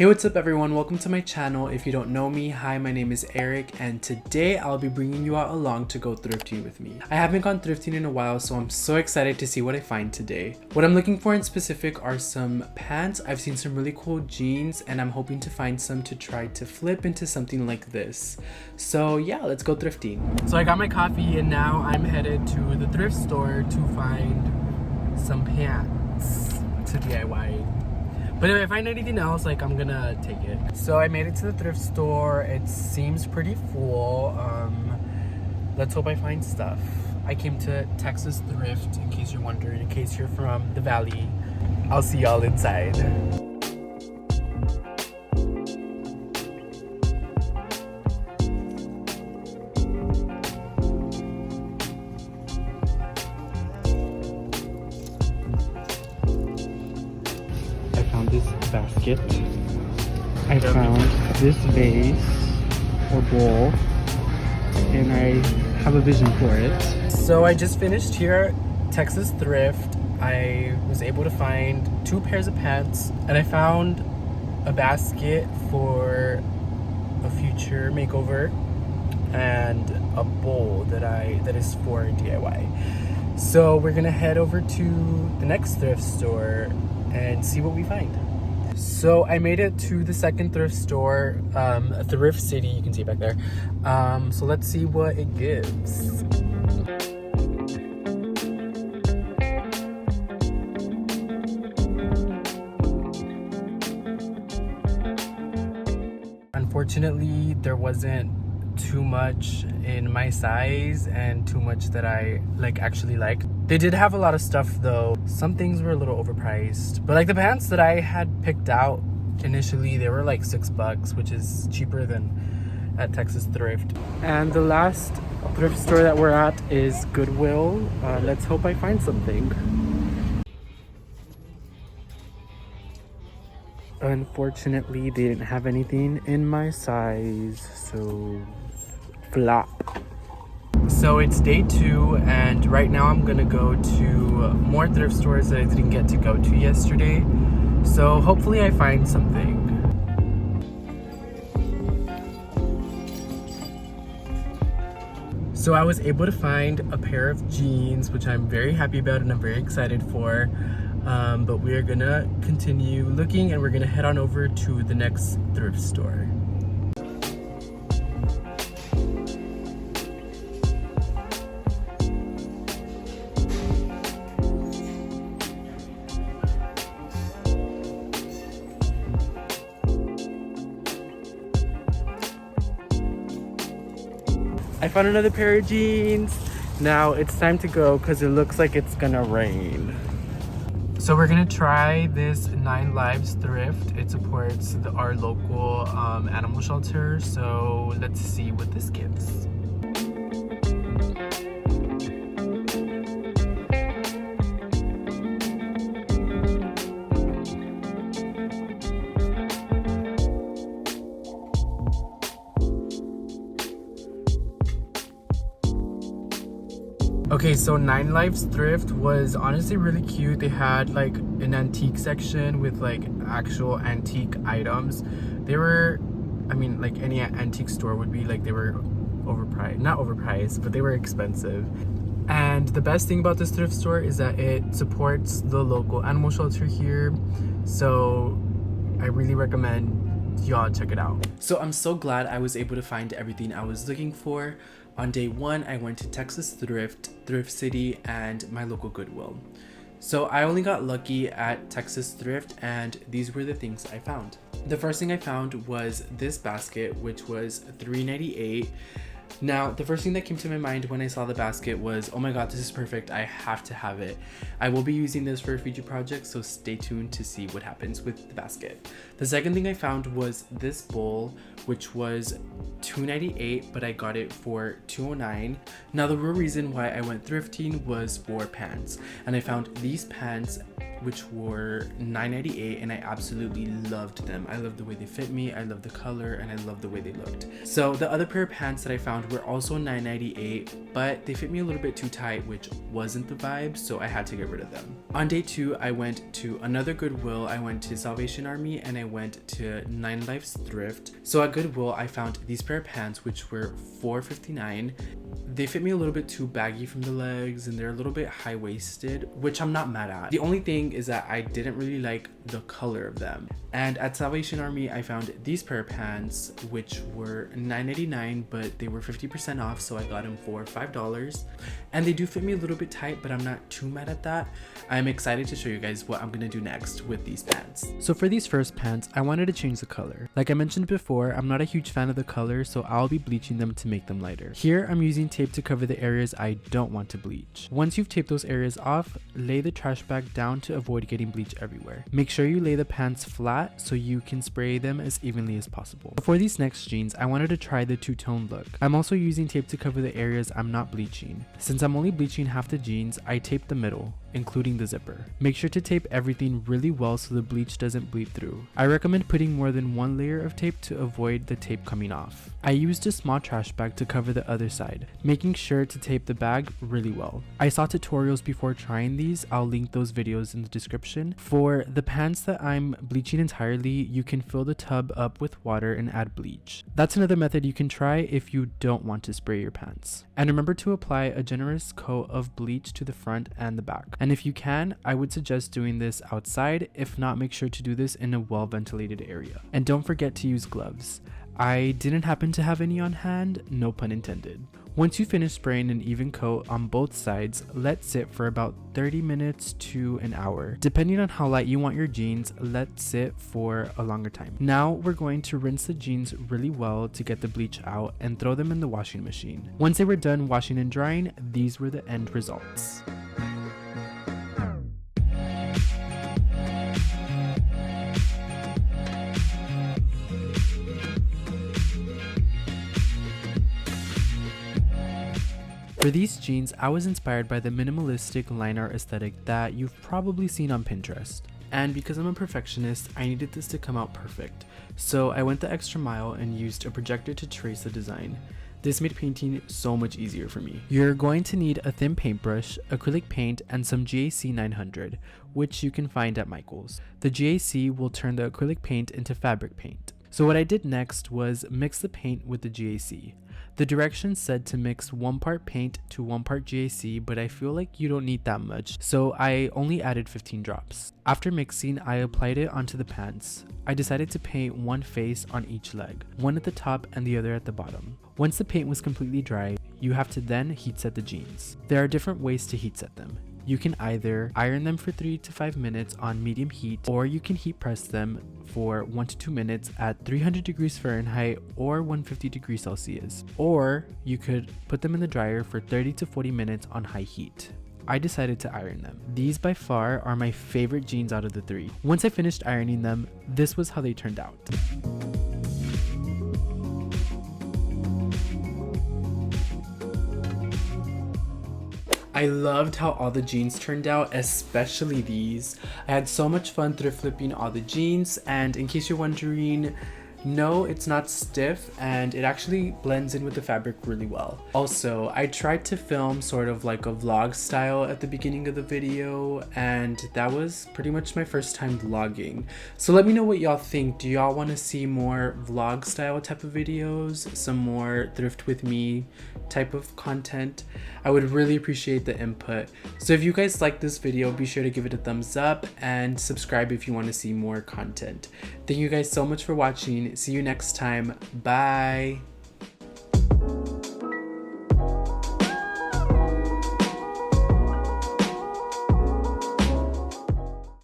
Hey, what's up everyone? Welcome to my channel. If you don't know me, hi, my name is Eric and today I'll be bringing you out along to go thrifting with me. I haven't gone thrifting in a while, so I'm so excited to see what I find today. What I'm looking for in specific are some pants. I've seen some really cool jeans and I'm hoping to find some to try to flip into something like this. So yeah, let's go thrifting. So I got my coffee and now I'm headed to the thrift store to find some pants to DIY. But if I find anything else, like, I'm gonna take it. So I made it to the thrift store. It seems pretty full. Let's hope I find stuff. I came to Texas Thrift, in case you're wondering, in case you're from the Valley. I'll see y'all inside. This basket. I found this vase or bowl and I have a vision for it. So I just finished here at Texas Thrift. I was able to find 2 pairs of pants and I found a basket for a future makeover and a bowl that is for DIY. So we're gonna head over to the next thrift store and see what we find. So I made it to the second thrift store, Thrift City, you can see it back there. So let's see what it gives. Unfortunately, there wasn't too much in my size and too much that I actually like. They did have a lot of stuff though. Some things were a little overpriced, but like the pants that I had picked out initially, they were like $6, which is cheaper than at Texas Thrift. And the last thrift store that we're at is Goodwill. Let's hope I find something. Unfortunately, they didn't have anything in my size, so flop. So it's day 2 and right now I'm gonna go to more thrift stores that I didn't get to go to yesterday. So hopefully I find something. So I was able to find a pair of jeans, which I'm very happy about and I'm very excited for. But we're gonna continue looking and we're gonna head on over to the next thrift store. I found another pair of jeans. Now it's time to go because it looks like it's gonna rain. So we're gonna try this 9 Lives thrift. It supports our local animal shelter. So let's see what this gives. Okay, so 9 Lives thrift was honestly really cute. They had like an antique section with like actual antique items. They were, I mean, like any antique store would be, like they were overpriced. Not overpriced, but they were expensive. And the best thing about this thrift store is that it supports the local animal shelter here. So I really recommend y'all check it out. So I'm so glad I was able to find everything I was looking for. On day 1, I went to Texas Thrift, Thrift City, and my local Goodwill. So I only got lucky at Texas Thrift and these were the things I found. The first thing I found was this basket, which was $3.98. Now, the first thing that came to my mind when I saw the basket was, oh my god, this is perfect, I have to have it. I will be using this for a future project, so stay tuned to see what happens with the basket. The second thing I found was this bowl, which was $2.98, but I got it for $2.09. Now, the real reason why I went thrifting was for pants, and I found these pants which were $9.98, and I absolutely loved them. I love the way they fit me, I love the color, and I love the way they looked. So the other pair of pants that I found were also $9.98, but they fit me a little bit too tight, which wasn't the vibe, so I had to get rid of them. On day 2, I went to another Goodwill. I went to Salvation Army and I went to 9 Lives Thrift. So at Goodwill, I found these pair of pants, which were $4.59. They fit me a little bit too baggy from the legs, and they're a little bit high-waisted, which I'm not mad at. The only thing is that I didn't really like the color of them. And at Salvation Army, I found these pair of pants, which were $9.89, but they were 50% off, so I got them for $5. And they do fit me a little bit tight, but I'm not too mad at that. I'm excited to show you guys what I'm gonna do next with these pants. So for these first pants, I wanted to change the color. Like I mentioned before, I'm not a huge fan of the color, so I'll be bleaching them to make them lighter. Here, I'm using tape to cover the areas I don't want to bleach. Once you've taped those areas off, lay the trash bag down to avoid getting bleach everywhere. Make sure you lay the pants flat so you can spray them as evenly as possible. For these next jeans, I wanted to try the two-tone look. I'm also using tape to cover the areas I'm not bleaching. Since I'm only bleaching half the jeans, I taped the middle, including the zipper. Make sure to tape everything really well so the bleach doesn't bleed through. I recommend putting more than one layer of tape to avoid the tape coming off. I used a small trash bag to cover the other side, making sure to tape the bag really well. I saw tutorials before trying these. I'll link those videos in the description. For the pants that I'm bleaching entirely, you can fill the tub up with water and add bleach. That's another method you can try if you don't want to spray your pants. And remember to apply a generous coat of bleach to the front and the back. And if you can, I would suggest doing this outside. If not, make sure to do this in a well-ventilated area. And don't forget to use gloves. I didn't happen to have any on hand, no pun intended. Once you finish spraying an even coat on both sides, let sit for about 30 minutes to an hour. Depending on how light you want your jeans, let sit for a longer time. Now we're going to rinse the jeans really well to get the bleach out and throw them in the washing machine. Once they were done washing and drying, these were the end results. For these jeans, I was inspired by the minimalistic line art aesthetic that you've probably seen on Pinterest. And because I'm a perfectionist, I needed this to come out perfect. So I went the extra mile and used a projector to trace the design. This made painting so much easier for me. You're going to need a thin paintbrush, acrylic paint, and some GAC 900, which you can find at Michael's. The GAC will turn the acrylic paint into fabric paint. So what I did next was mix the paint with the GAC. The directions said to mix 1 part paint to 1 part GAC, but I feel like you don't need that much, so I only added 15 drops. After mixing, I applied it onto the pants. I decided to paint one face on each leg, one at the top and the other at the bottom. Once the paint was completely dry, you have to then heat set the jeans. There are different ways to heat set them. You can either iron them for 3 to 5 minutes on medium heat, or you can heat press them for 1 to 2 minutes at 300 degrees Fahrenheit or 150 degrees Celsius. Or you could put them in the dryer for 30 to 40 minutes on high heat. I decided to iron them. These by far are my favorite jeans out of the 3. Once I finished ironing them, this was how they turned out. I loved how all the jeans turned out, especially these. I had so much fun thrift flipping all the jeans, and in case you're wondering, no, it's not stiff, and it actually blends in with the fabric really well. Also, I tried to film sort of like a vlog style at the beginning of the video, and that was pretty much my first time vlogging. So let me know what y'all think. Do y'all want to see more vlog style type of videos? Some more thrift with me type of content? I would really appreciate the input. So if you guys like this video, be sure to give it a thumbs up and subscribe if you want to see more content. Thank you guys so much for watching. See you next time. Bye.